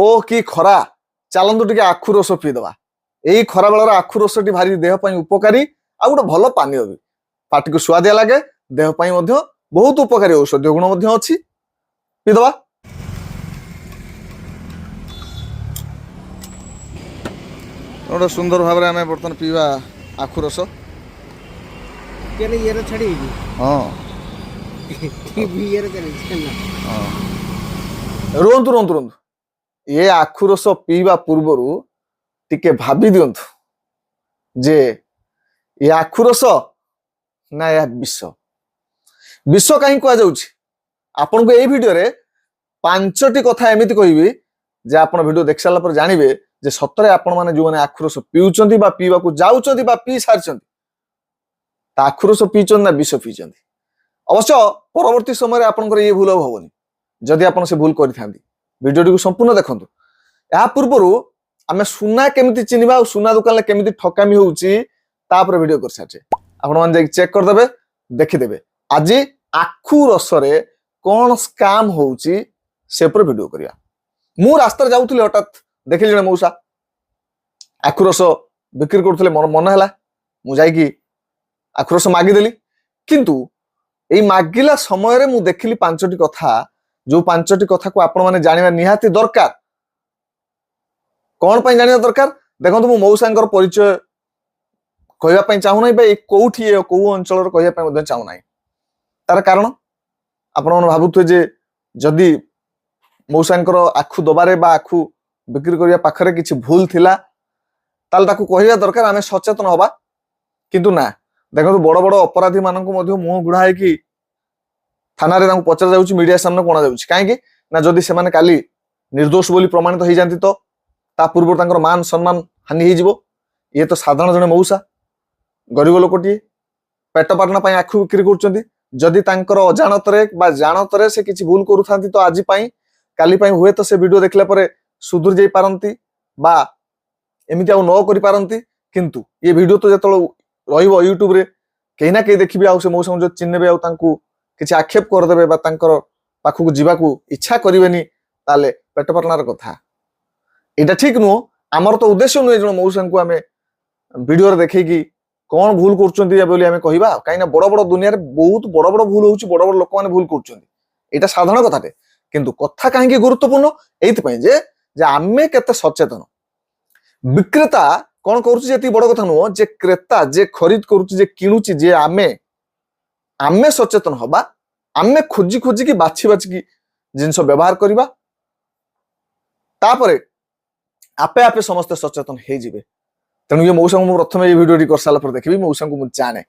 ଓ କି ଖରା ଚାଲନ୍ତୁ ଟିକେ ଆଖୁ ରସ ପିଇଦବା। ଏଇ ଖରା ବେଳର ଆଖୁ ରସଟି ଭାରି ଦେହ ପାଇଁ ଉପକାରୀ ଆଉ ଗୋଟେ ଭଲ ପାନୀୟ ବି। ପାଟିକୁ ସୁଆଦିଆ ଲାଗେ, ଦେହ ପାଇଁ ମଧ୍ୟ ବହୁତ ଉପକାରୀ, ଔଷଧୀୟ ଗୁଣ ମଧ୍ୟ ଅଛି। ପିଇଦବା। ଗୋଟେ ସୁନ୍ଦର ଭାବରେ ଆମେ ବର୍ତ୍ତମାନ ପିଇବା ଆଖୁ ରସ। ରୁହନ୍ତୁ ରୁହନ୍ତୁ ରୁହନ୍ତୁ, ଏ ଆଖୁ ରସ ପିଇବା ପୂର୍ବରୁ ଟିକେ ଭାବି ଦିଅନ୍ତୁ ଯେ ଏ ଆଖୁ ରସ ନା ଏହା ବିଷ। ବିଷ କାହିଁ କୁହାଯାଉଛି? ଆପଣଙ୍କୁ ଏଇ ଭିଡିଓରେ 5ଟି କଥା ଏମିତି କହିବି ଯେ ଆପଣ ଭିଡିଓ ଦେଖି ସାରିଲା ପରେ ଜାଣିବେ ଯେ ସତରେ ଆପଣ ମାନେ ଯୋଉମାନେ ଆଖୁ ରସ ପିଉଛନ୍ତି ବା ପିଇବାକୁ ଯାଉଛନ୍ତି ବା ପିଇ ସାରିଛନ୍ତି, ତା ଆଖୁ ରସ ପିଇଛନ୍ତି ନା ବିଷ ପିଇଛନ୍ତି। ଅବଶ୍ୟ ପରବର୍ତ୍ତୀ ସମୟରେ ଆପଣଙ୍କର ଇଏ ଭୁଲ ଆଉ ହବନି ଯଦି ଆପଣ ସେ ଭୁଲ କରିଥାନ୍ତି। ଭିଡିଓଟିକୁ ସମ୍ପୂର୍ଣ୍ଣ ଦେଖନ୍ତୁ। ଏହା ପୂର୍ବରୁ ଆମେ ସୁନା କେମିତି ଚିହ୍ନିବା ଆଉ ସୁନା ଦୋକାନରେ କେମିତି ଠକାମି ହଉଛି ତାପରେ ଭିଡିଓ କରିସାରିଛେ। ଆପଣମାନେ ଯାଇକି ଚେକ୍ କରିଦେବେ, ଦେଖିଦେବେ। ଆଜି ଆଖୁ ରସରେ କଣ ସ୍କାମ ହଉଛି ସେ ଉପରେ ଭିଡିଓ କରିବା। ମୁଁ ରାସ୍ତାରେ ଯାଉଥିଲି, ହଠାତ୍ ଦେଖିଲି ଜଣେ ମଉସା ଆଖୁ ରସ ବିକ୍ରି କରୁଥିଲେ। ମୋର ମନ ହେଲା, ମୁଁ ଯାଇକି ଆଖୁ ରସ ମାଗିଦେଲି। କିନ୍ତୁ ଏଇ ମାଗିଲା ସମୟରେ ମୁଁ ଦେଖିଲି 5ଟି କଥା, ଯୋଉ 5ଟି କଥାକୁ ଆପଣ ମାନେ ଜାଣିବା ନିହାତି ଦରକାର। କଣ ପାଇଁ ଜାଣିବା ଦରକାର? ଦେଖନ୍ତୁ, ମୁଁ ମଉସାଙ୍କର ପରିଚୟ କହିବା ପାଇଁ ଚାହୁଁନାହିଁ ବା କୋଉଠି କୋଉ ଅଞ୍ଚଳର କହିବା ପାଇଁ ମଧ୍ୟ ଚାହୁଁନାହିଁ। ତାର କାରଣ ଆପଣ ମାନେ ଭାବୁଥିବେ ଯେ ଯଦି ମଉସାଙ୍କର ଆଖୁ ଦବାରେ ବା ଆଖୁ ବିକ୍ରି କରିବା ପାଖରେ କିଛି ଭୁଲ ଥିଲା ତାହେଲେ ତାକୁ କହିବା ଦରକାର, ଆମେ ସଚେତନ ହବା। କିନ୍ତୁ ନା, ଦେଖନ୍ତୁ ବଡ ବଡ ଅପରାଧୀ ମାନଙ୍କୁ ମଧ୍ୟ ମୁହଁ ଗୁଢା ହେଇକି ଥାନାରେ ତାଙ୍କୁ ପଚରା ଯାଉଛି, ମିଡିଆ ସାମ୍ନାକୁ ଅଣାଯାଉଛି। କାହିଁକି ନା ଯଦି ସେମାନେ କାଲି ନିର୍ଦ୍ଦୋଷ ବୋଲି ପ୍ରମାଣିତ ହେଇଯାନ୍ତି ତ ତା ପୂର୍ବରୁ ତାଙ୍କର ମାନ ସମ୍ମାନ ହାନି ହେଇଯିବ। ଇଏ ତ ସାଧାରଣ ଜଣେ ମଉସା, ଗରିବ ଲୋକଟିଏ, ପେଟ ପାଟଣା ପାଇଁ ଆଖୁ ବିକ୍ରି କରୁଛନ୍ତି। ଯଦି ତାଙ୍କର ଅଜାଣତରେ ବା ଜାଣତରେ ସେ କିଛି ଭୁଲ କରୁଥାନ୍ତି ତ ଆଜି ପାଇଁ କାଲି ପାଇଁ ହୁଏତ ସେ ଭିଡିଓ ଦେଖିଲା ପରେ ସୁଧୁରି ଯାଇ ପାରନ୍ତି ବା ଏମିତି ଆଉ ନ କରିପାରନ୍ତି। କିନ୍ତୁ ଏ ଭିଡିଓ ତ ଯେତେବେଳେ ରହିବ ୟୁଟ୍ୟୁବରେ, କେହି ନା କେହି ଦେଖିବେ ଆଉ ସେ ମଉସାଙ୍କୁ ଯଦି ଚିହ୍ନିବେ ଆଉ ତାଙ୍କୁ କିଛି ଆକ୍ଷେପ କରିଦେବେ ବା ତାଙ୍କର ପାଖକୁ ଯିବାକୁ ଇଚ୍ଛା କରିବେନି, ତାହେଲେ ପେଟ ପାଟଣାର କଥା। ଏଇଟା ଠିକ ନୁହଁ। ଆମର ତ ଉଦ୍ଦେଶ୍ୟ ନୁହେଁ ଜଣେ ମଉସାଙ୍କୁ ଆମେ ଭିଡିଓରେ ଦେଖେଇକି କଣ ଭୁଲ କରୁଛନ୍ତି ବୋଲି ଆମେ କହିବା। କାହିଁକିନା ବଡ ବଡ ଦୁନିଆରେ ବହୁତ ବଡ ବଡ ଭୁଲ ହଉଛି, ବଡ ବଡ ଲୋକମାନେ ଭୁଲ କରୁଛନ୍ତି, ଏଇଟା ସାଧାରଣ କଥାଟେ। କିନ୍ତୁ କଥା କାହିଁକି ଗୁରୁତ୍ୱପୂର୍ଣ୍ଣ? ଏଇଥିପାଇଁ ଯେ ଆମେ କେତେ ସଚେତନ। ବିକ୍ରେତା କଣ କରୁଛି ଏତିକି ବଡ କଥା ନୁହଁ, ଯେ କ୍ରେତା ଯେ ଖରିଦ କରୁଛି, ଯେ କିଣୁଛି, ଯେ ଆମେ ସଚେତନ ହବା। ଆମେ ଖୋଜି ଖୋଜିକି ବାଛି ବାଛିକି ଜିନିଷ ବ୍ୟବହାର କରିବା, ତାପରେ ଆପେ ଆପେ ସମସ୍ତେ ସଚେତନ ହେଇଯିବେ। ତେଣୁ ଏ ମଉସାଙ୍କୁ ମୁଁ ପ୍ରଥମେ ଏଇ ଭିଡିଓଟି କରିସାରିଲା ପରେ ଦେଖିବି। ମଉସାଙ୍କୁ ମୁଁ ଜାଣେ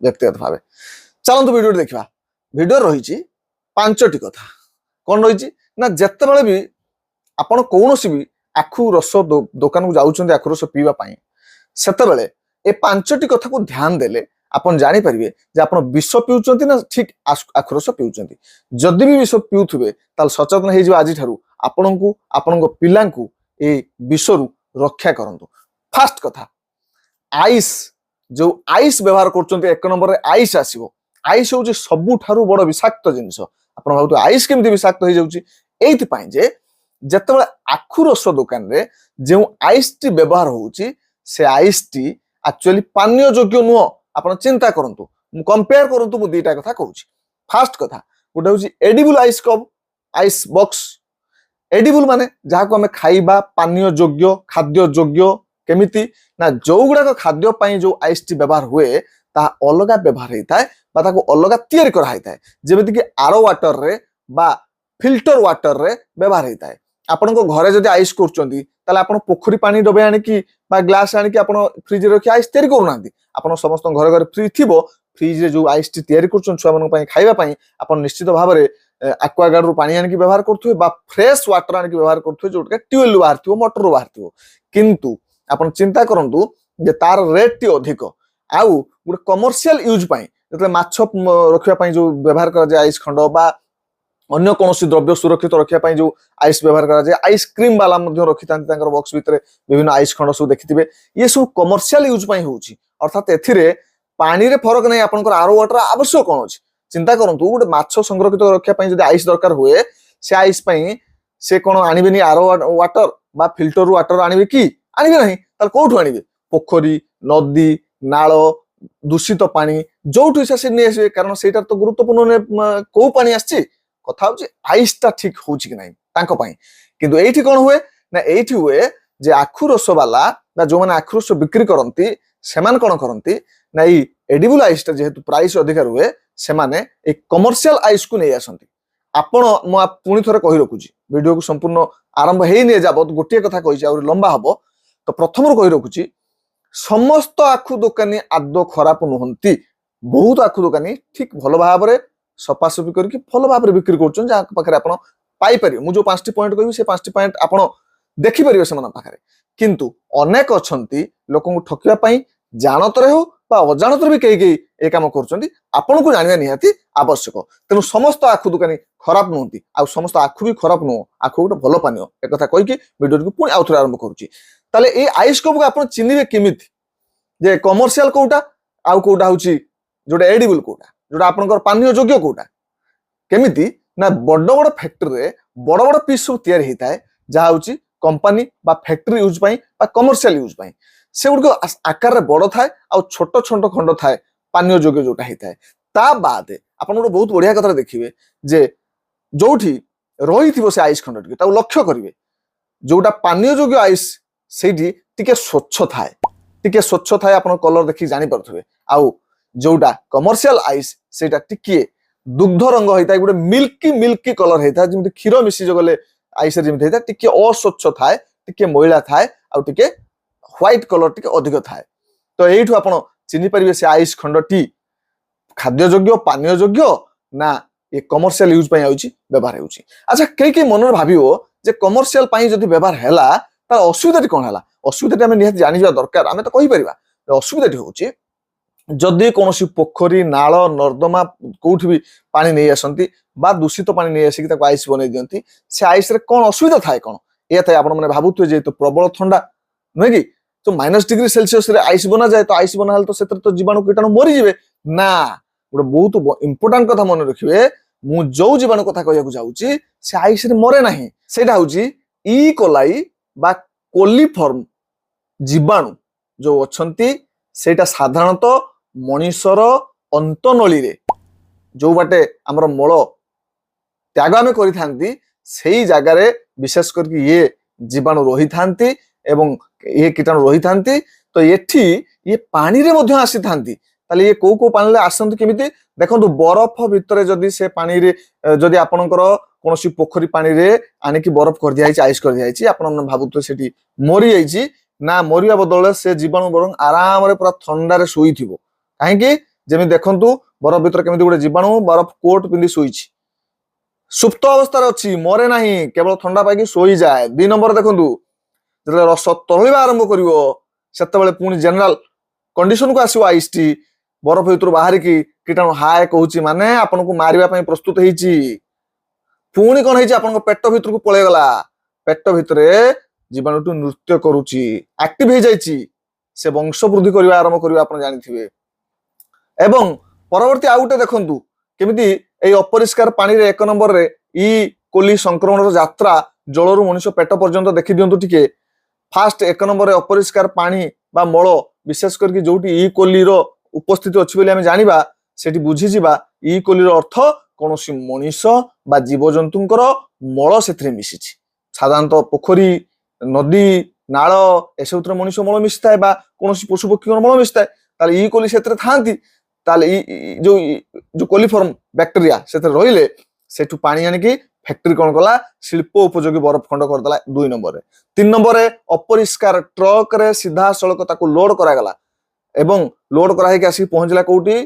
ବ୍ୟକ୍ତିଗତ ଭାବେ। ଚାଲନ୍ତୁ ଭିଡିଓଟି ଦେଖିବା। ଭିଡିଓ ରହିଛି 5ଟି କଥା। କଣ ରହିଛି ନା, ଯେତେବେଳେ ବି ଆପଣ କୌଣସି ବି ଆଖୁ ରସ ଦୋକାନକୁ ଯାଉଛନ୍ତି ଆଖୁ ରସ ପିଇବା ପାଇଁ, ସେତେବେଳେ ଏ 5ଟି କଥାକୁ ଧ୍ୟାନ ଦେଲେ ଆପଣ ଜାଣିପାରିବେ ଯେ ଆପଣ ବିଷ ପିଉଛନ୍ତି ନା ଠିକ ଆଖୁ ରସ ପିଉଛନ୍ତି। ଯଦି ବି ବିଷ ପିଉଥିବେ ତାହେଲେ ସଚେତନ ହେଇଯିବ ଆଜିଠାରୁ। ଆପଣଙ୍କୁ, ଆପଣଙ୍କ ପିଲାଙ୍କୁ ଏଇ ବିଷରୁ ରକ୍ଷା କରନ୍ତୁ। ଫାଷ୍ଟ କଥା, ଆଇସ୍। ଯୋଉ ଆଇସ୍ ବ୍ୟବହାର କରୁଛନ୍ତି, 1 ନମ୍ବରରେ ଆଇସ୍ ଆସିବ। ଆଇସ୍ ହଉଛି ସବୁଠାରୁ ବଡ ବିଷାକ୍ତ ଜିନିଷ। ଆପଣ ଭାବୁଥିବେ ଆଇସ୍ କେମିତି ବିଷାକ୍ତ ହେଇଯାଉଛି? ଏଇଥିପାଇଁ ଯେ ଯେତେବେଳେ ଆଖୁ ରସ ଦୋକାନରେ ଯେଉଁ ଆଇସ୍ଟି ବ୍ୟବହାର ହଉଛି, ସେ ଆଇସ୍ଟି ଆକ୍ଚୁଆଲି ପାନୀୟ ଯୋଗ୍ୟ ନୁହଁ। ଆପଣ ଚିନ୍ତା କରନ୍ତୁ, ମୁଁ କମ୍ପେୟାର କରନ୍ତୁ। ମୁଁ 2ଟା କଥା କହୁଛି। ଫାଷ୍ଟ କଥା, ଗୋଟେ ହଉଛି edible ice cup, ice box. Edible ମାନେ ଯାହାକୁ ଆମେ ଖାଇବା, ପାନୀୟ ଯୋଗ୍ୟ, ଖାଦ୍ୟ ଯୋଗ୍ୟ। କେମିତି ନା, ଯୋଉ ଗୁଡାକ ଖାଦ୍ୟ ପାଇଁ ଯୋଉ ଆଇସ୍ଟି ବ୍ୟବହାର ହୁଏ ତାହା ଅଲଗା ବ୍ୟବହାର ହେଇଥାଏ ବା ତାକୁ ଅଲଗା ତିଆରି କରାହେଇଥାଏ। ଯେମିତିକି ଆର ୱାଟରରେ ବା ଫିଲ୍ଟର ୱାଟରରେ ବ୍ୟବହାର ହେଇଥାଏ। ଆପଣଙ୍କ ଘରେ ଯଦି ଆଇସ୍ କରୁଛନ୍ତି ତାହେଲେ ଆପଣ ପୋଖରୀ ପାଣି ଡବେ ଆଣିକି ବା ଗ୍ଲାସ ଆଣିକି ଆପଣ ଫ୍ରିଜରେ ରଖି ଆଇସ୍ ତିଆରି କରୁନାହାନ୍ତି। ଆପଣ ସମସ୍ତଙ୍କ ଘରେ ଘରେ ଫ୍ରିଜ ଥିବ। ଫ୍ରିଜରେ ଯୋଉ ଆଇସ୍ଟି ତିଆରି କରୁଛନ୍ତି ଛୁଆମାନଙ୍କ ପାଇଁ ଖାଇବା ପାଇଁ, ଆପଣ ନିଶ୍ଚିତ ଭାବରେ ଆକ୍ୱାଗାର୍ଡରୁ ପାଣି ଆଣିକି ବ୍ୟବହାର କରୁଥିବେ ବା ଫ୍ରେଶ ୱାଟର ଆଣିକି ବ୍ୟବହାର କରୁଥିବେ, ଯୋଉଟା ଟ୍ୟୁବୱେଲରୁ ବାହାରିଥିବ, ମୋଟରରୁ ବାହାରିଥିବ। କିନ୍ତୁ ଆପଣ ଚିନ୍ତା କରନ୍ତୁ ଯେ ତାର ରେଟଟି ଅଧିକ। ଆଉ ଗୋଟେ କମର୍ସିଆଲ ୟୁଜ୍ ପାଇଁ, ଯେତେବେଳେ ମାଛ ରଖିବା ପାଇଁ ଯୋଉ ବ୍ୟବହାର କରାଯାଏ ଆଇସ୍ ଖଣ୍ଡ, ବା ଅନ୍ୟ କୌଣସି ଦ୍ରବ୍ୟ ସୁରକ୍ଷିତ ରଖିବା ପାଇଁ ଯୋଉ ଆଇସ୍ ବ୍ୟବହାର କରାଯାଏ, ଆଇସ୍କ୍ରିମ ବାଲା ମଧ୍ୟ ରଖିଥାନ୍ତି ତାଙ୍କର ବକ୍ସ ଭିତରେ ବିଭିନ୍ନ ଆଇସ୍ ଖଣ୍ଡ ସବୁ ଦେଖିଥିବେ। ଇଏ ସବୁ କମର୍ସିଆଲ ୟୁଜ୍ ପାଇଁ ହଉଛି। ଅର୍ଥାତ ଏଥିରେ ପାଣିରେ ଫରକ ନାହିଁ। ଆପଣଙ୍କର ଆର ୱାଟର ଆବଶ୍ୟକ କଣ ଅଛି? ଚିନ୍ତା କରନ୍ତୁ, ଗୋଟେ ମାଛ ସଂରକ୍ଷିତ ରଖିବା ପାଇଁ ଯଦି ଆଇସ୍ ଦରକାର ହୁଏ, ସେ ଆଇସ୍ ପାଇଁ से कौन आनिबेनी आरो वाटर बा फिल्टर वाटर आनिबे कि आनिबे नहीं ताले कोठु आनिबे पोखरी नदी नाल दूषित पानी जोठु इच्छा से नहीं आसबे कारण सेटा तो गुरुत्वपूर्ण को पानी आछि कथा होछि आइसटा ठीक होछि कि नहीं तांको पई किंतु एठी कोन हुए ना एठी हुए जे आखु रस वाला ना जो माने आखु रस बिक्री करंती सेमान कोन करंती ना ई एडिबल आइसटा जेहेतु प्राइस अधिकार हुए से माने एक कमर्शियल आइस को नहीं आसंती आपण मु पुणी थरे कहि रखुची वीडियो को संपूर्ण आरंभ हेई नै जाबत गोटे कथा कहिছি और लंबा हबो तो प्रथम रो कहि रखुची समस्त आखु दुकानी आदो खराब नुहंती बहुत आखु दुकानी ठीक भलो भाव रे सफासफी करके भलो भाव रे बिक्री करछन जा पाखरे आपण पाई परियो मु जो 5टी पॉइंट कहबी से 5टी पॉइंट आपण देखि परियो से मन पाखरे किंतु अनेक अछंती लोकन को ठकिया पई जानतरे हो बा अजाणतरे भी कई ए काम करछंती आपण को जानिया निहाती आवश्यक तेनु समस्त आखु दुकानी खराब नुहंती आ समस्त आखु भी खराब नु आखु गोटे भलो पानियो ए कथा कहि कि वीडियो को पुणी आउथरे आरंभ करूची ताले ए आइस कप को आपण चिनिबे केमिति जे कमर्शियल कोटा आउ कोटा होची जोटा एडिबल कोटा जोटा आपनकर पानीय योग्य कोटा केमिति ना बड़ बड़ फैक्ट्री रे बड़ बड़ पीस सब तयार हेताए जहा होची कंपनी बा फैक्ट्री यूज पई बा कमर्शियल यूज पई से गुड आकार रे बड़ थाए आ छोट छोट खंड थाए पानीय योग्य जोटा हेताए ता बाद आपन गोटे बहुत बढ़िया कथा देखिबे जे जोठी रहिथिबो से आइस खंड ता लक्ष्य करिवे जोटा पानीय योग्य आइस सेठी टिके स्वच्छ थाए आपण कलर देखि जानि परथबे आउ जोटा कमर्शियल आइस सेटा टिके दुग्ध रंग होता है गोटे मिल्की कलर होता है जमी क्षीर मिसी जगले आइस जमी होता है टिके अस्वच्छ थाए टिके मैला थाए आउ टिके व्हाइट कलर टिके अधिक थाए तो एठू आपण चिनि परिबे से आइस खंडटी खाद्य योग्य पानीय योग्य ना ये कमर्शियल यूज पई आउची व्यवहार होउची अच्छा कई मन भाबियो जे कमर्शियल पई जदी व्यवहार हैला तार असुविधाटी कोन हैला असुविधाटी हम निहाती जानिबा दरकार आमे तो कहि परिबा असुविधाटी होउची जदि कौन पोखरी नाल नर्दमा कौट भी पानी नहीं आसती बा दूषित पानी नहीं आसिक आइस बन दिखती से आइस कौन असुविधा थाए कौन या थाए आपने भावुए जेहेतु प्रबल ठंडा नुहे कि तो -डिग्री सेल्सियस आइस बना जाए तो आइस बना तो तो जीवाणु कीटाणु मरीजे ना गोटे बहुत इंपोर्टाट कथा मन रखिए मु जो जीवाणु कथा कहूँ जाऊँगी से आइस मरे ना सेटा हूँ ई कोलाई बा कोलिफॉर्म जीवाणु जो अच्छी सेटा साधारणतः मनीषर अंतनली रे जो बाटे आमर मल त्याग आम करी से जगार विशेष करके ये जीवाणु रही था एवं ये कीटाणु रही था तो ये पानी रे मध्य आसी था ये को पानी आसती केमिति देखो बरफ भितर जदि से पानी रे जदि आपणकर कौन पोखरी पानी रे आनिकी बरफ कर दिया आइस कर दिया आपन भावुते सेठी मरी जाइए ना मरिया बदल से जीवाणु बरং आराम रे पूरा ठंडा शोई थी कहीं जमी देखु बरफ भीतर केमिति गोटे जीवाणु बरफ कोट पिंधि शोई सुप्त अवस्था अच्छी मरे ना केवल ठंडा पाई शोई जाए 2 नंबर देखु जो रस तरलिबा आरंभ करिवो सेतेबेले पुणी जनरल कंडीशन को आसीबो आइस टी बरफ भीतर बाहर की कीटाणु हाय कहूची माने आपन को मारिबा पई प्रस्तुत हेची पुणी कोन हेची आपन को पेट भीतर को पळे गला पेट भितरे जीवाणुटी नृत्य करुची एक्टिव हो जाइए से वंश वृद्धि करने आरंभ करवा आप जानी एवं परवर्ती आउ गोटे देखु केमिति अपरिष्कार पानी रे 1 नंबर रे ई कोली संक्रमण यात्रा जलरू मनुष्य पेट पर्यंत देखी दिंतु टिके फास्ट 1 नंबर रे अपरिष्कार पानी बा मल विशेष करके जोटी ई कोली रो उपस्थिति अच्छी बोली आमे जानिबा सेठी बुझी जिबा ई कोली रो अर्थ कोनोसी मनुष्य बा जीवजंतुंकर मल सेथिरे मिसिछि साधारणतः पोखरी नदी नाल एसबुत मनुष्य मल मिसी थाए कौन पशु पक्षी मल मिसी थाए ई कोली से जो कोलिफॉर्म बैक्टेरिया से रहिले सेठू पानी आनिकी फैक्ट्री कौन कला शिल्प उपयोगी बरफ खंड करदेला 2 नंबर रे 3 नंबर रे अपरिष्कार ट्रक रे सीधा सड़क ताको लोड करागला एवं लोड कराई आसी पहुंचला कोठी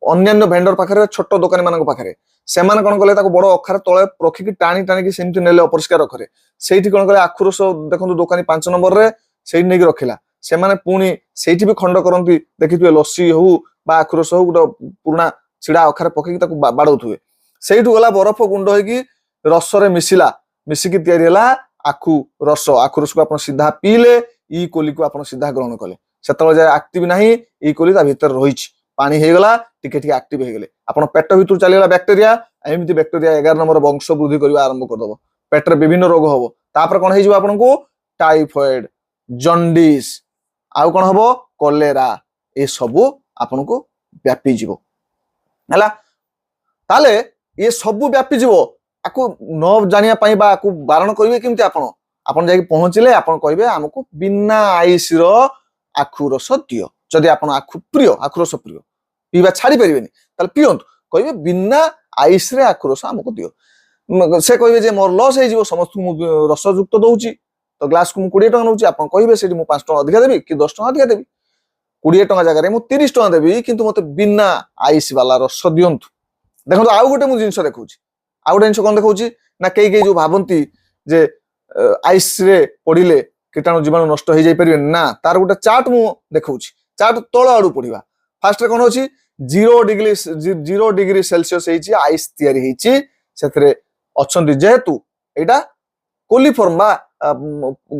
अन्य भेंडर पाखरे छोट दुकानी मानक पाखरे सेमान कौन कले बड़ अखार तले रखिकी टाणी टाणी सेमती नेले अपरिष्कार रखरे सेठी कौन कले आखु रस देखो दुकानी 5 नंबर रे सेठी नेकी रखिला सेमाने पुणी सेठी भी खंड करंती देखिथुए लस्सी हो बा आखु रस हो गोटे पुराना छिड़ा अखार पकेकी ताको बाड़ौथुए सेठू गला बरफ गुंड होइकी रस रे मिसिकी तयारी होला आखु रस को आपण सीधा पीले ई कोली को आपण सीधा ग्रहण कले सेतबे जाय एक्टिव नाही ई कोली ता भीतर रहिछि पानी हे गला टिके टिके एक्टिव हे गेले आपण पेट भीतर चली गला बैक्टेरिया एमिति बैक्टेरिया 11 नंबर वंश वृद्धि करबा आरंभ कर दबो पेटर विभिन्न रोग हम तापर कौन हो आपको टाइफॉइड जंडिस आउ कौन हम कलेरा ये सबू आपन को व्यापी जीव है ताले ये सबू व्यापी जीव आपको न जानिया पाई बा आपको बारण करेंगे केमती आपन जाके पहुंचले आपन कहबे हमको बिना आइस रो आखु रस दियो जदि आपन आखु प्रिय आखु रस प्रिय पीवा छाड़ी परिबेनी ताले पियंतु कहबे बिना आइस रे आखु रस हमको दियो से कहबे जे मोर लॉस हे जीवो समस्त रस युक्त दउची तो ग्लास को मु 20 टका नउची आपन कहबे सेठी मु 5 टका अधिका देबी कि 10 टका अधिका देबी 20 टका जगह मु 30 टका देबी किंतु मते बिना आइस वाला रस दियंतु देखो आउ गोटे मु जिंस देखौची आउ गोटे जिंस कोन देखौची ना केई जो भाबंती जे आइस रे पड़िले कीटाणु जीवाणु नष्ट हो जाई परिबे ना तार गोटे चार्ट मु देखौची चार्ट तळ आडू पढिबा फास्ट रे कोन होची 0 डिग्री सेल्सियस हेची आइस तयारी हेची सेतरे अछंती जेहेतु एटा कोलिफॉर्म बा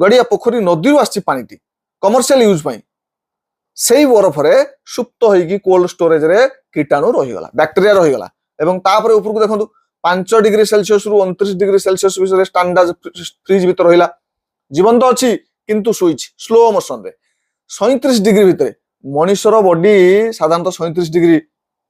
गड़िया पोखरी नदी आसी पानीटी कमर्शियल यूज पाई सेई बरफ रे सुप्त होईकी कोल्ड स्टोरेज रे कीटाणु रहीगला बैक्टीरिया रहीगला एवं तापर ऊपर को देखंतु 5 डिग्री सेल्सियस रु 29 डिग्री सेल्सियस विषय स्टैंडर्ड फ्रिज भीतर रहिला जीवंत अछि किंतु सुइच स्लो मोशन रे 37 डिग्री भीतर मनुष्यर बॉडी साधारणतः 37 डिग्री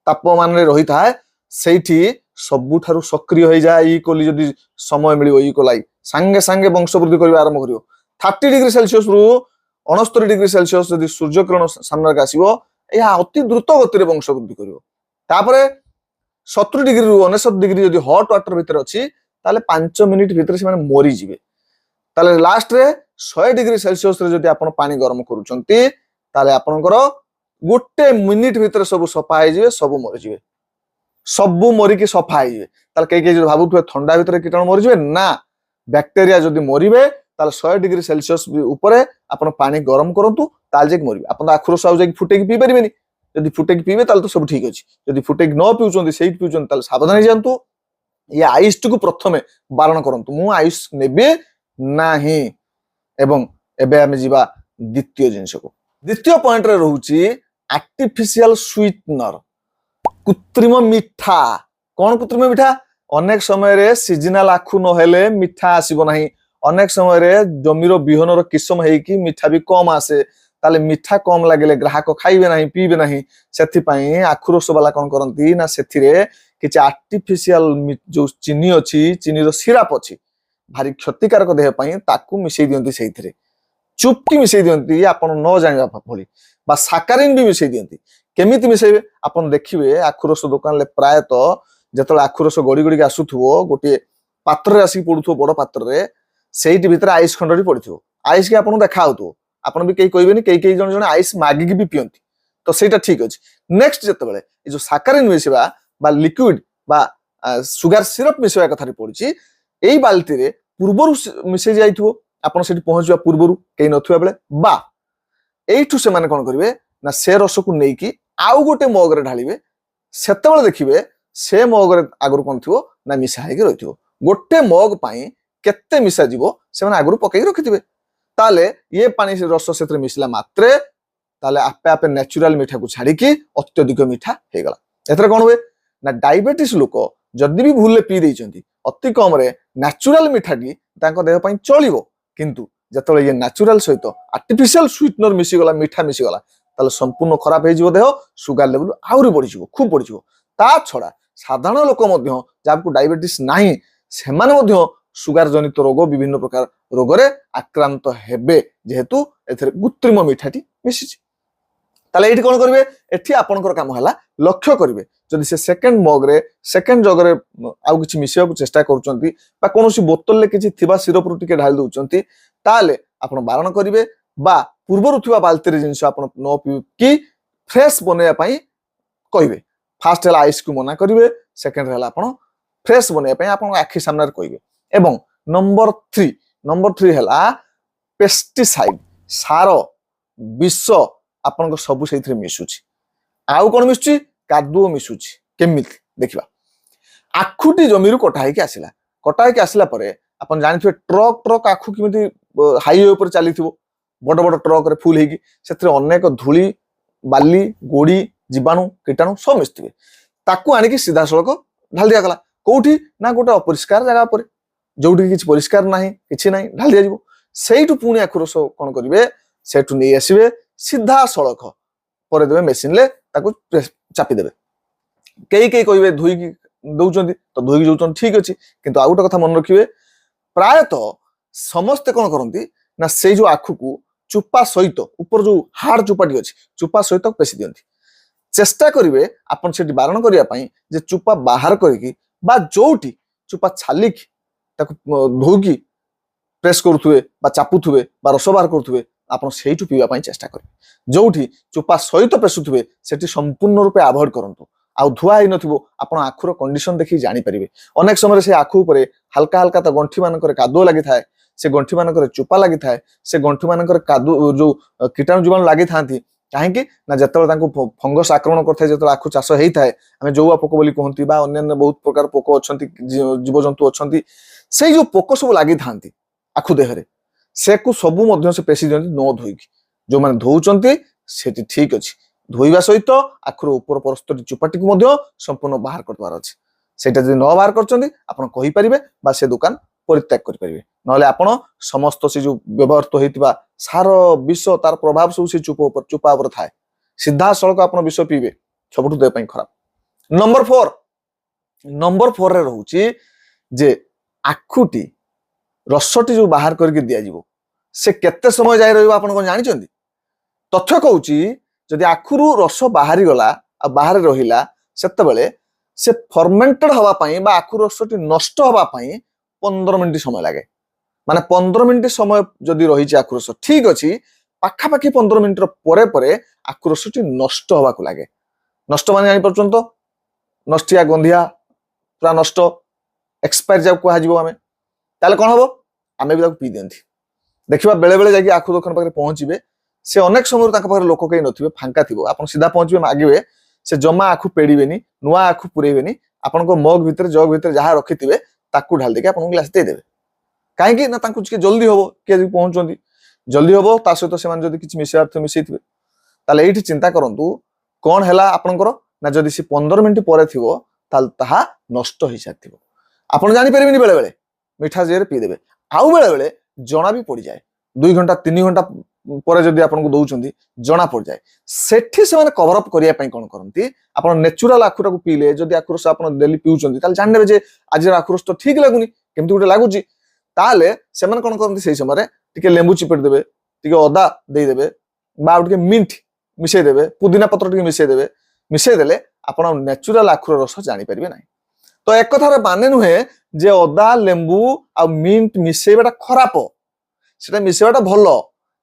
तापमान रे रही थाए सेठी सबुठारु सक्रिय हो जाए ई कोली जदी समय मिलियो ई कोलाई संगे संगे वंश वृद्धि करबा आरंभ करियो 30 डिग्री सेल्सियस रु 69 डिग्री सेल्सियस जदी सूर्य किरण सामने आसीबो या अति द्रुत गति रे वंश वृद्धि करियो तापरे 70 डिग्री रु 69 डिग्री जदी हॉट वाटर भीतर अछि ताले 5 मिनिट भीतर से माने मरी जिवे ताले लास्ट रे 100 डिग्री सेल्सियस रे जदी आपण पानी गरम करूचंती ताले आपनकर गोटे मिनिट भीतर सब सफा हो जिवे सब मरि जिवे सबु मरिकी सफा हो जिवे ताले कई जो भाबुथुवे ठंडा भीतर कीटाणु मरि जिवे ना बैक्टीरिया जदी मरिबे ताले 100 डिग्री सेल्सियस ऊपर आपण पानी गरम करंतु ताले जे मरिबे आपण आखुरस आउ जे फुटे की पी परिबेनी जदी फुटे की पीबे ताले तो सब ठीक अछि जदी फुटे की न पिउचंती सेही पिउचंती ताले सावधान हो जांतु ये आइस टू प्रथमे बारण करंतु मु आइस नेबे नाही एवं एबे हम जीवा द्वितीय जिंस को द्वितीय पॉइंट रे रहउची आर्टिफिशियल स्वीटनर कृत्रिम मिठा कौन कृत्रिम मिठा अनेक समय रे सीजनल आखु न हेले मिठा आसीबो नाही अनेक समय रे जमीरो बिहनर किस्म हेकी मिठा भी कम आसे ताले मिठा कम लागले ग्राहक खाइबे नाही पीबे नाही सेथि पई आखु रस वाला कोन करंती ना सेथि रे किछ आर्टिफिशियल जो चीनी अछि चीनी रो सिरप अछि भारी क्षतिकारक देह पई ताकू मिसै दियंती सेइथरे चुपकी मिसै दियंती आपण न जानिबा भली बा साकारिन भी मिसै दियंती केमिति मिसैबे आपण देखिबे आखुरस दुकान ले प्राय तो जतल आखुरस गडी गडी आसुथुवो गोटे पात्र रे आसी पडुथुवो बड़ पात्र रे सेइटी भीतर आइस खंडरी पडिथुवो आइस के आपण देखाउथुवो आपण भी कई कहबेनी कई जण जण आइस मागी की भी पियंती तो सेटा ठीक अछि नेक्स्ट जतबेले ए जो साकारिन मिसैबा बा लिक्विड बा सुगर सिरप मिसैबा कथारी पडिछि एई बाल्टी रे पूर्वरु मिसै जाइथुवो आपण सेठी पहुंचबा पूर्वरु कई नथुवा बेले बा एइठु से माने कोन करिवे ना से रस को नै कि आउ गोटे मग रे ढालिबे सेतेबेले देखिबे से मग रे आगरु कोन थिवो ना मिसा हेके रहिथिवो गोटे मग पई केते मिसा जीवो से माने आगरु पकई रखिथिबे ताले ये पानी से रस सेतरे मिसला मात्रे ताले आपे आपे नेचुरल मीठा को छाड़ी की अत्यधिक मीठा हे गला एथरे कोन हुए ना डायबिटीज लोक जदि भी भूल पी देइचंती अति कम रे नेचुरल मीठा टी तांको देह पई चलिबो किंतु जतले ये नेचुरल सहित आर्टिफिशियल स्वीटनर मिसी गला मीठा मिसी गला ताले संपूर्ण खराब हे जिवो देह सुगर लेवल आउरी बढ़ी जिवो खूब बढ़ी जिवो ता छडा साधारण लोक मध्य जाबकु डायबिटीज नाही सेमाने मध्य सुगर जनित रोग विभिन्न प्रकार रोग रे आक्रांत हेबे जेहेतु एथरे कृत्रिम मीठाटी मिसिछि ताले एठी कोन करबे एठी आपनकर काम हला लक्ष्य करबे जदि से सेकंड मग रे सेकंड जग रे आउ किछि मिसिया को चेष्टा करूचंती बा कोनोसी बोतल ले किछि थिबा सिरप रु टिके ढाल दउचंती ताले आपण बारण करिवे बा पूर्वरु थिबा बाल्टी रे जिंस आपण न पि कि फ्रेश बनेया पई कहिबे फास्ट हला आइस को मना करिवे सेकंड हला आपण फ्रेश बनेया पई आपण आखि सामने रे कहिबे एवं नंबर 3 हला पेस्टिसाइड सार विष आपण सबु सेइथरे मिसुची आउ कोन मिसुची कादुओ मिसुची केमिति देखिबा आखुटी जमीरु कटाई के आसिला परे आपण जानिथिबे ट्रक आखु किमिति हाईवे ऊपर चलीथिबो बड़ बड़ ट्रक रे फुल हेकी सेथरे अनेक धूली बाली गोड़ी जीवाणु कीटाणु सब मिसथिबे ताकू आनी कि सीधा सड़क ढाल दिया गला कोठी ना गोटे अपरिष्कार जगह पर जोठी किसी परिष्कार ना कि ना ढाली दिया ସେଇଠୁ ପୁଣି ଆଖୁ ରସ କଣ କରିବେ ସେଠୁ ନେଇ ଆସିବେ ସିଧା ସଳଖ ପରେ ଦେବେ ମେସିନରେ ତାକୁ ଚାପି ଦେବେ। କେହି କେହି କହିବେ ଧୋଇକି ଦଉଛନ୍ତି ତ ଧୋଇକି ଦଉଛନ୍ତି ଠିକ ଅଛି, କିନ୍ତୁ ଆଉ ଗୋଟେ କଥା ମନେ ରଖିବେ ପ୍ରାୟତଃ ସମସ୍ତେ କଣ କରନ୍ତି ନା ସେଇ ଯୋଉ ଆଖୁକୁ ଚୁପା ସହିତ ଉପର ଯୋଉ ହାର୍ଡ ଚୁପାଟି ଅଛି ଚୁପା ସହିତ ପେଶି ଦିଅନ୍ତି। ଚେଷ୍ଟା କରିବେ ଆପଣ ସେଠି ବାରଣ କରିବା ପାଇଁ ଯେ ଚୁପା ବାହାର କରିକି ବା ଯୋଉଠି ଚୁପା ଛାଲିକି ତାକୁ ଧୋଇକି ପ୍ରେସ୍ କରୁଥିବେ ବା ଚାପୁଥିବେ ବା ରସ ବାହାର କରୁଥିବେ ଆପଣ ସେଇଠୁ ପିଇବା ପାଇଁ ଚେଷ୍ଟା କରିବେ। ଯୋଉଠି ଚୋପା ସହିତ ପେଶୁଥିବେ ସେଠି ସମ୍ପୂର୍ଣ୍ଣ ରୂପେ ଆଭଏଡ କରନ୍ତୁ। ଆଉ ଧୁଆ ହେଇନଥିବ ଆପଣ ଆଖୁର କଣ୍ଡିସନ ଦେଖି ଜାଣିପାରିବେ। ଅନେକ ସମୟରେ ସେ ଆଖୁ ଉପରେ ହାଲକା ହାଲକା ତ ଗଣ୍ଠି ମାନଙ୍କରେ କାଦୁଅ ଲାଗିଥାଏ, ସେ ଗଣ୍ଠି ମାନଙ୍କରେ ଚୋପା ଲାଗିଥାଏ, ସେ ଗଣ୍ଠି ମାନଙ୍କରେ କାଦୁଅ ଯୋଉ କୀଟାଣୁ ଜୀବାଣୁ ଲାଗିଥାନ୍ତି। କାହିଁକି ନା ଯେତେବେଳେ ତାଙ୍କୁ ଫଙ୍ଗସ ଆକ୍ରମଣ କରିଥାଏ, ଯେତେବେଳେ ଆଖୁ ଚାଷ ହେଇଥାଏ, ଆମେ ଜଉଆ ପୋକ ବୋଲି କୁହନ୍ତି ବା ଅନ୍ୟାନ୍ୟ ବହୁତ ପ୍ରକାର ପୋକ ଅଛନ୍ତି, ଜୀବଜନ୍ତୁ ଅଛନ୍ତି, ସେଇ ଯୋଉ ପୋକ ସବୁ ଲାଗିଥାନ୍ତି ଆଖୁ ଦେହରେ ସେକୁ ସବୁ ମଧ୍ୟ ସେ ପେଶି ଦିଅନ୍ତି ନ ଧୋଇକି। ଯୋଉମାନେ ଧୋଉଛନ୍ତି ସେଠି ଠିକ ଅଛି, ଧୋଇବା ସହିତ ଆଖୁର ଉପର ପରସ୍ତଟି ଚୁପାଟିକୁ ମଧ୍ୟ ସମ୍ପୂର୍ଣ୍ଣ ବାହାର କରିଦେବାର ଅଛି। ସେଇଟା ଯଦି ନ ବାହାର କରୁଛନ୍ତି ଆପଣ କହିପାରିବେ ବା ସେ ଦୋକାନ ପରିତ୍ୟାଗ କରିପାରିବେ। ନହେଲେ ଆପଣ ସମସ୍ତ ସେ ଯୋଉ ବ୍ୟବହୃତ ହେଇଥିବା ସାର ବିଷ ତାର ପ୍ରଭାବ ସବୁ ସେ ଚୁପା ଉପରେ ଥାଏ, ସିଧାସଳଖ ଆପଣ ବିଷ ପିଇବେ, ସବୁଠୁ ଦେହ ପାଇଁ ଖରାପ। ନମ୍ବର 4 ରେ ରହୁଛି ଯେ ଆଖୁଟି ରସଟି ଯୋଉ ବାହାର କରିକି ଦିଆଯିବ ସେ କେତେ ସମୟ ଯାଏ ରହିବ ଆପଣ କଣ ଜାଣିଛନ୍ତି? ତଥ୍ୟ କହୁଛି ଯଦି ଆଖୁରୁ ରସ ବାହାରି ଗଲା ଆଉ ବାହାରେ ରହିଲା ସେତେବେଳେ ସେ ଫର୍ମେଣ୍ଟେଡ ହବା ପାଇଁ ବା ଆଖୁ ରସଟି ନଷ୍ଟ ହବା ପାଇଁ 15 ମିନିଟ ସମୟ ଲାଗେ। ମାନେ 15 ମିନିଟ ସମୟ ଯଦି ରହିଛି ଆଖୁ ରସ ଠିକ ଅଛି, ପାଖାପାଖି 15 ମିନିଟର ପରେ ପରେ ଆଖୁ ରସଟି ନଷ୍ଟ ହବାକୁ ଲାଗେ। ନଷ୍ଟ ମାନେ ଜାଣିପାରୁଛନ୍ତି ତ, ନଷ୍ଟିଆ ଗନ୍ଧିଆ ପୁରା ନଷ୍ଟ, ଏକ୍ସପାୟାର ଯାକୁ କୁହାଯିବ। ଆମେ ତାହେଲେ କଣ ହବ, ଆମେ ବି ତାକୁ ପିଇ ଦିଅନ୍ତି। ଦେଖିବା ବେଳେ ବେଳେ ଯାଇକି ଆଖୁ ଦୋକାନ ପାଖରେ ପହଞ୍ଚିବେ, ସେ ଅନେକ ସମୟରୁ ତାଙ୍କ ପାଖରେ ଲୋକ କେହି ନଥିବେ, ଫାଙ୍କା ଥିବ, ଆପଣ ସିଧା ପହଞ୍ଚିବେ ମାଗିବେ, ସେ ଜମା ଆଖୁ ପେଡିବେନି, ନୂଆ ଆଖୁ ପୁରେଇବେନି, ଆପଣଙ୍କ ମଗ ଭିତରେ ଜଗ ଭିତରେ ଯାହା ରଖିଥିବେ ତାକୁ ଢାଳି ଦେଇକି ଆପଣଙ୍କୁ ଗ୍ଲାସ ଦେଇଦେବେ। କାହିଁକି ନା ତାଙ୍କୁ ଟିକେ ଜଲ୍ଦି ହବ, କିଏ ଯଦି ପହଞ୍ଚୁଛନ୍ତି ଜଲ୍ଦି ହବ, ତା ସହିତ ସେମାନେ ଯଦି କିଛି ମିଶେଇବାର ଥିବ ମିଶେଇଥିବେ। ତାହେଲେ ଏଇଠି ଚିନ୍ତା କରନ୍ତୁ କଣ ହେଲା ଆପଣଙ୍କର ନା ଯଦି ସେ 15 ମିନିଟ ପରେ ଥିବ ତାହେଲେ ତାହା ନଷ୍ଟ ହେଇସାରିଥିବ। ଆପଣ ଜାଣିପାରିବେନି, ବେଳେ ବେଳେ ମିଠା ଜେରେ ପିଇଦେବେ, ଆଉ ବେଳେ ବେଳେ ଜଣା ବି ପଡିଯାଏ। 2 ଘଣ୍ଟା 3 ଘଣ୍ଟା ପରେ ଯଦି ଆପଣଙ୍କୁ ଦଉଛନ୍ତି ଜଣା ପଡିଯାଏ। ସେଠି ସେମାନେ କଭର ଅପ୍ କରିବା ପାଇଁ କଣ କରନ୍ତି, ଆପଣ ନେଚୁରାଲ ଆଖୁଟାକୁ ପିଇଲେ, ଯଦି ଆଖୁ ରସ ଆପଣ ଡେଲି ପିଉଛନ୍ତି ତାହେଲେ ଜାଣିନେବେ ଯେ ଆଜିର ଆଖୁ ରସ ତ ଠିକ ଲାଗୁନି, କେମିତି ଗୋଟେ ଲାଗୁଛି। ତାହେଲେ ସେମାନେ କଣ କରନ୍ତି ସେଇ ସମୟରେ ଟିକେ ଲେମ୍ବୁ ଚିପେଟି ଦେବେ, ଟିକେ ଅଦା ଦେଇଦେବେ ବା ଆଉ ଟିକେ ମିଣ୍ଟ ମିଶେଇ ଦେବେ, ପୁଦିନା ପତ୍ର ଟିକେ ମିଶେଇ ଦେଲେ ଆପଣ ନେଚୁରାଲ ଆଖୁର ରସ ଜାଣିପାରିବେ ନାହିଁ। ତ ଏକଥାରେ ମାନେ ନୁହେଁ ଯେ ଅଦା ଲେମ୍ବୁ ଆଉ ମିଣ୍ଟ ମିଶେଇବାଟା ଖରାପ, ସେଟା ମିଶେଇବାଟା ଭଲ।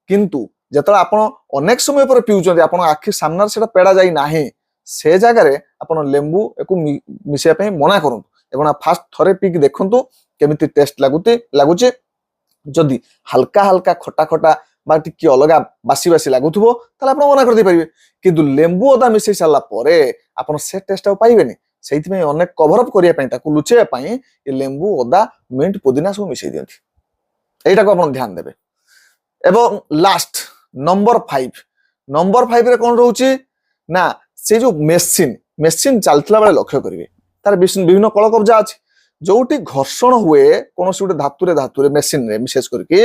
କିନ୍ତୁ ଯେତେବେଳେ ଆପଣ ଅନେକ ସମୟ ପରେ ପିଉଛନ୍ତି, ଆପଣ ଆଖି ସାମ୍ନାରେ ସେଟା ପେଡା ଯାଇ ନାହିଁ, ସେ ଜାଗାରେ ଆପଣ ଲେମ୍ବୁ ଏକୁ ମିଶେଇବା ପାଇଁ ମନା କରନ୍ତୁ ଏବଂ ଫାଷ୍ଟ ଥରେ ପିଇକି ଦେଖନ୍ତୁ କେମିତି ଟେଷ୍ଟ ଲାଗୁଛି। ଯଦି ହାଲକା ହାଲକା ଖଟା ଖଟା ବା ଟିକେ ଅଲଗା ବାସି ବାସି ଲାଗୁଥିବ ତାହେଲେ ଆପଣ ମନା କରିଦେଇପାରିବେ। କିନ୍ତୁ ଲେମ୍ବୁ ଅଦା ମିଶେଇ ସାରିଲା ପରେ ଆପଣ ସେ ଟେଷ୍ଟ ଆଉ ପାଇବେନି। ସେଇଥିପାଇଁ ଅନେକ କଭର ଅପ୍ କରିବା ପାଇଁ, ତାକୁ ଲୁଚେଇବା ପାଇଁ ଏ ଲେମ୍ବୁ ଅଦା ମିଣ୍ଟ ପୁଦିନା ସବୁ ମିଶେଇ ଦିଅନ୍ତି। এইটাকে ଆପଣ ଧ୍ୟାନ ଦେବେ। ଏବଂ ଲାଷ୍ଟ ନମ୍ବର 5 ରେ କଣ ରହୁଛି ନା ସେ ଯୋଉ ମେସିନ ଚାଲିଥିଲା ବେଳେ ଲକ୍ଷ୍ୟ କରିବେ ତାର ବିଭିନ୍ନ କଳ କବ୍ଜା ଅଛି। ଯୋଉଠି ଘର୍ଷଣ ହୁଏ କୌଣସି ଗୋଟେ ଧାତୁରେ ମେସିନରେ ବିଶେଷ କରିକି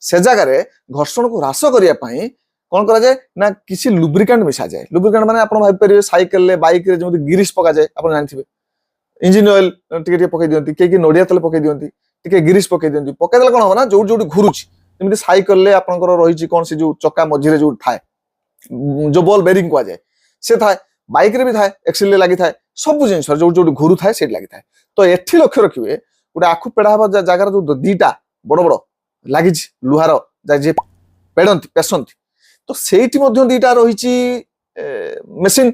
ସେ ଜାଗାରେ ଘର୍ଷଣକୁ ହ୍ରାସ କରିବା ପାଇଁ କଣ କରାଯାଏ ନା କିଛି ଲୁବ୍ରିକାଣ୍ଟ ମିଶାଯାଏ। ଲୁବ୍ରିକାଣ୍ଟ ମାନେ ଆପଣ ଭାବିପାରିବେ ସାଇକେଲରେ ବାଇକରେ ଯେମିତି ଗିରିଶ ପକାଯାଏ, ଆପଣ ଜାଣିଥିବେ। ଇଞ୍ଜିନ ଅଏଲ ଟିକେ ଟିକେ ପକେଇ ଦିଅନ୍ତି, କିଏ ନଡିଆ ତେଲ ପକେଇ ଦିଅନ୍ତି, ଟିକେ ଗିରିଶ ପକେଇ ଦିଅନ୍ତି। ପକେଇଦେଲେ କଣ ହବ ନା ଯୋଉଠି ଯୋଉଠି ଘୁରୁଛି, ଯେମିତି ସାଇକେଲରେ ଆପଣଙ୍କର ରହିଛି କଣ ସେ ଯୋଉ ଚକା ମଝିରେ ଯୋଉ ଥାଏ ଯୋଉ ବଲ ବେରିଂ କୁହାଯାଏ ସେ ଥାଏ, ବାଇକରେ ବି ଥାଏ, ଏକ୍ସିଲରେ ଲାଗିଥାଏ, ସବୁ ଜିନିଷ ଯୋଉଠି ଯୋଉଠି ଘୁରୁ ଥାଏ ସେଇଠି ଲାଗିଥାଏ। ତ ଏଠି ଲକ୍ଷ୍ୟ ରଖିବେ ଗୋଟେ ଆଖୁ ପେଡା ହବା ଜାଗାରେ ଯୋଉ ଦିଟା ବଡ ବଡ ଲାଗିଛି ଲୁହାର ଯିଏ ପେଶନ୍ତି, ତ ସେଇଠି ମଧ୍ୟ ଦିଟା ରହିଛି ମେସିନ,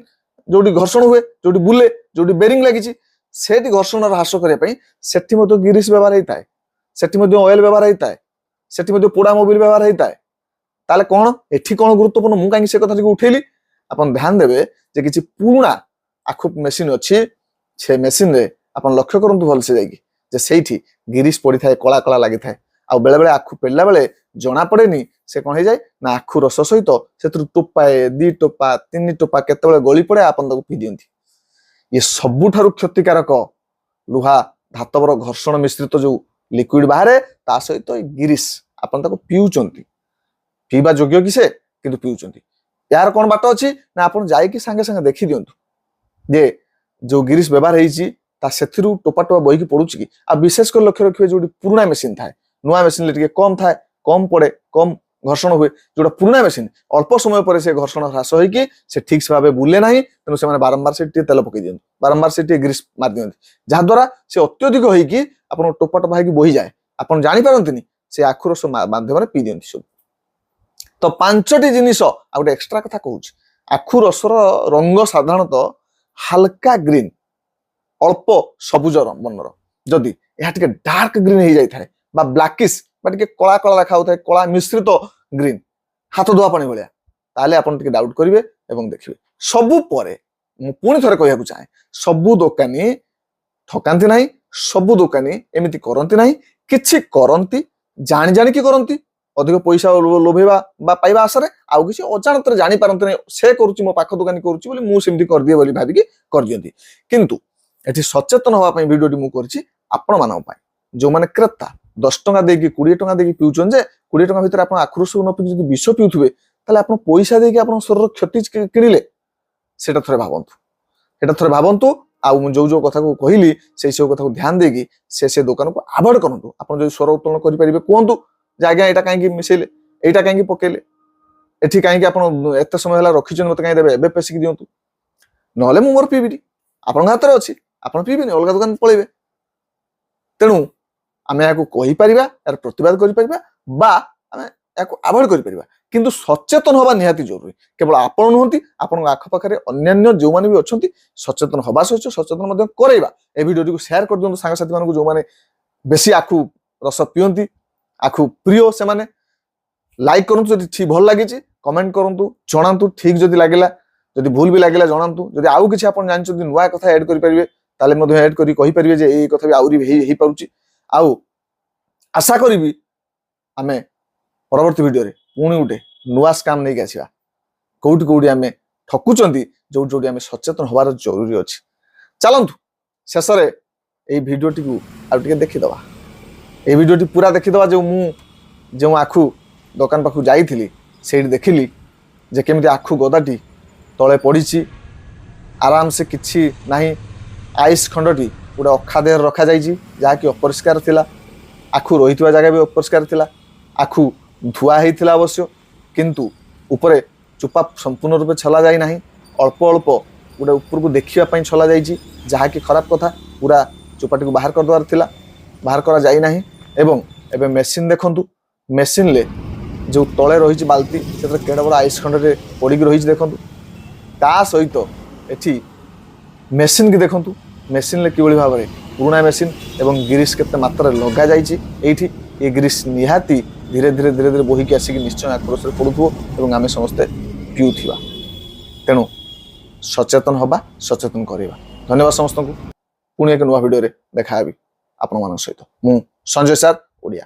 ଯୋଉଠି ଘର୍ଷଣ ହୁଏ, ଯୋଉଠି ବୁଲେ, ଯୋଉଠି ବେରିଂ ଲାଗିଛି, ସେଠି ଘର୍ଷଣ ହ୍ରାସ କରିବା ପାଇଁ ସେଠି ମଧ୍ୟ ଗିରିଶ ବ୍ୟବହାର ହେଇଥାଏ, ସେଠି ମଧ୍ୟ ଅଏଲ ବ୍ୟବହାର ହେଇଥାଏ, ସେଠି ମଧ୍ୟ ପୋଡା ମୋବିଲ ବ୍ୟବହାର ହେଇଥାଏ। ତାହେଲେ କଣ ଏଠି କଣ ଗୁରୁତ୍ୱପୂର୍ଣ୍ଣ, ମୁଁ କାହିଁକି ସେ କଥା ଉଠେଇଲି, ଆପଣ ଧ୍ୟାନ ଦେବେ ଯେ କିଛି ପୁରୁଣା ଆଖୁ ମେସିନ ଅଛି, ସେ ମେସିନରେ ଆପଣ ଲକ୍ଷ୍ୟ କରନ୍ତୁ ଭଲସେ ଯାଇକି ଯେ ସେଇଠି ଗିରିଶ ପଡିଥାଏ, କଳା କଳା ଲାଗିଥାଏ। ଆଉ ବେଳେ ବେଳେ ଆଖୁ ପେଡିଲା ବେଳେ ଜଣା ପଡେନି, ସେ କଣ ହେଇଯାଏ ନା ଆଖୁ ରସ ସହିତ ସେଥିରୁ ଟୋପାଏ 2 ଟୋପା 3 ଟୋପା କେତେବେଳେ ଗଳି ପଡେ, ଆପଣ ତାକୁ ପିଇ ଦିଅନ୍ତି। ଇଏ ସବୁଠାରୁ କ୍ଷତିକାରକ ଲୁହା ଧାତବର ଘର୍ଷଣ ମିଶ୍ରିତ ଯୋଉ लिक्विड बाहर ता सहित गिरीश आपण ताको पिउचंती पीवा योग्य कि से किंतु पिउचंती यार कोन बाट अछि ना आपण जाई कि संगे संगे देखि दियंतु जे जो गिरीश व्यवहार हेछि ता सेथिरु टोपा टोपा बही कि पडुछि कि आ विशेष कर लक्ष्य रखिबे जोडी पुराना मेसिन थाए नुआ मेसिन ले कम थाए कम पड़े कम घर्षण हुए जोटा पुराना मेसिन अल्प समय पर से घर्षण ह्रास होइकि से ठीक से भाबे बुले नाही तेनु से माने बारंबार से तेल पकई दियंतु बारंबार से ग्रीस मार दियंतु जहा द्वारा से अत्यधिक होइकि आपण टोपा टोपा होइकि बही जाए आपण जानि पारंतिनी से आखु रस माध्यम रे पी दियंतु सब तो पांचटी जिनिस आ गोटे एक्स्ट्रा कथा कहूछि आखु रसर रंग साधारणतः हल्का ग्रीन अल्प सबुज वर्णर जदि यह टिके डार्क ग्रीन हो जाए बा ब्लैकिश बा टिके कला कला देखा होता है कला मिश्रित ग्रीन हाथ धुआ पानी भाया ताले आपण टिके डाउट करिवे एवं देखिवे सबु परे मु पुणी थरे कहया चाहे सबु दोकानी ठकांती नाही सबु दोकानी एमिति करंती नाही किछि करंती जानि जानि कि करंती अधिक पैसा लोभेबा बा पाइबा आसरे आउ किछि अजाणत जानि पारंती नाही से करूची मो पाख दोकानी करूची बोली मु सेमति कर दिए बोली भाबी कि कर दियंती किंतु एठी सचेतन हवा पई वीडियोटी मु करछि आपण मानव पई जो माने क्रेता 10 टका देकी 20 टका देकी पिउचन जे 20 टका भितर आपण आक्रोश न पि जदि विष पिउथुबे ताले आपण पैसा देकी आपण शरीर क्षति किनिले सेटा थरे भाबंतु एटा थरे भाबंतु आ जो जो कथा को कहिली से सब कथा को ध्यान देकी से दुकान को अवॉइड करंतु आपण जदि स्वर उत्तोलन करि परिबे कोंतु जे आज्ञा एटा काहे कि मिसेले एटा काहे कि पकेले एठी काहे कि आपण एते समय हला रखिचन मते काहे देबे एबे पैसे दियंतु नहले मु मोर पीबिडी आपण हाथ रे अछि आपण पीबिनी अलगा दुकान पळेबे तेनु आमे याको कहि परिबा यार प्रतिवाद करि परिबा बा आमे याको अवॉइड करि परिबा किंतु सचेतन होबा निहाती जरूरी केवल आपण नहंती आपण आख पाखरे अन्य जो माने भी अछंती सचेतन होबा सहित सचेतन मध्ये करैबा ए वीडियो को शेयर कर दियंतु संग साथी मानको जो माने बेसी आखु रस पियंती आखु प्रिय से माने लाइक करंतु जदि ठीक भल लागिछि कमेंट करंतु जणांतु ठीक जदि लागिला जदि भूल भी लागिला जणांतु जदि आउ किछि आपण जानछथि नुवा कथा ऐड करि परिबे ताले मध्ये ऐड करि कहि परिबे जे ए कथा भी आउरी हेई पाउछि आउ आशा करिबी आमे परवर्ती वीडियो रे पुणी उठे नुआ स्काम नहीं आसवा कौटी कौटी आम ठकुचंती जो जोटी आम सचेतन हबार जरूरी अच्छी चलतु शेष ये भिडटी को आगे देखीदे ये भिडटी पूरा देखीदे जो मु आखु दुकान पाखु जाइली से देखिली जे केमिति आखु गदाटी तले पड़ी आराम से किछि नाही आइस खंडटी गोटे अखा देह रखा जाइछि जहाँकि अपरिष्कार थिला आखु रही जगह भी अपरिष्कार थिला आखु धुआ होता अवश्य किंतु उपरे चुपा संपूर्ण रूपे छला जाई नाही अल्प अल्प गोटे ऊपर को देखिया छला जाइछि जहाँकि खराब कथा पूरा चुपाटी को बाहर कर दवार थिला बाहर करा जाई नाही एवं एबे मेसिन देखंतु मेसिन ले जो तले रही बाल्टी से केड़ा बड़ा आइस खंडे पड़ी रही देखंतु ता सहित एठी मेसिन की देखंतु मेसिन ले किभଳି भाबरे पुराना मेसिन एवं गिरीश केते मात्रा लगा जाइछि एठी ये गिरीश निहाती धीरे धीरे धीरे धीरे बोहिकी आसिक निश्चय आक्रोश पड़ुथो और आम समस्ते पिउथिबा तेणु सचेतन हवा सचेतन करवा धन्यवाद समस्त को पुणी एक नुआ वीडियो रे देखा आपण मान सहित मु संजय सर ओडिया।